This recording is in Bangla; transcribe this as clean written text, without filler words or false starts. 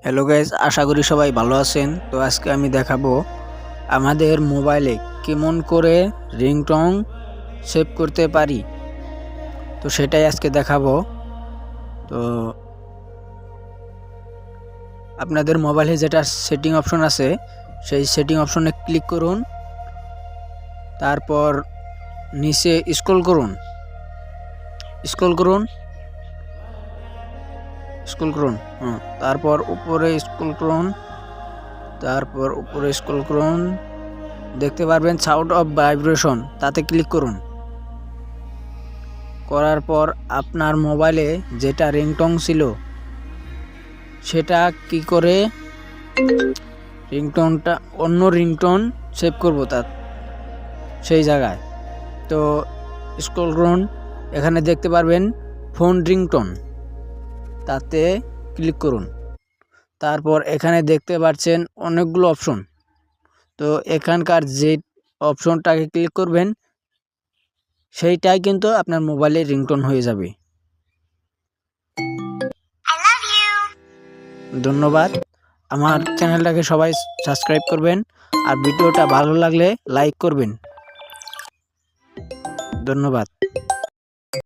হ্যালো গাইস, আশা করি সবাই ভালো আছেন। তো আজকে আমি দেখাবো আমাদের মোবাইলে কেমন করে রিংটং সেভ করতে পারি। তো সেটাই আজকে দেখাবো। তো আপনাদের মোবাইলে যেটা সেটিং অপশন আছে সেই সেটিং অপশনে ক্লিক করুন। তারপর নিচে স্ক্রল করুন স্ক্রল করুন স্ক্রল করুন তারপর উপরে স্ক্রল করুন দেখতে পারবেন সাউন্ড অফ ভাইব্রেশন, তাতে ক্লিক করুন। করার পর আপনার মোবাইলে যেটা রিংটং ছিল সেটা কি করে রিংটনটা অন্য রিংটন সেভ করব তার সেই জায়গায়। তো স্ক্রল করুন, এখানে দেখতে পারবেন ফোন রিংটন, তাতে ক্লিক করুন। তারপর এখানে দেখতে পাচ্ছেন অনেকগুলো অপশন। তো এখানকার যে অপশনটাকে ক্লিক করবেন সেইটাই কিন্তু আপনার মোবাইলে রিংটোন হয়ে যাবে। ধন্যবাদ। আমার চ্যানেলটাকে সবাই সাবস্ক্রাইব করবেন আর ভিডিওটা ভালো লাগলে লাইক করবেন। ধন্যবাদ।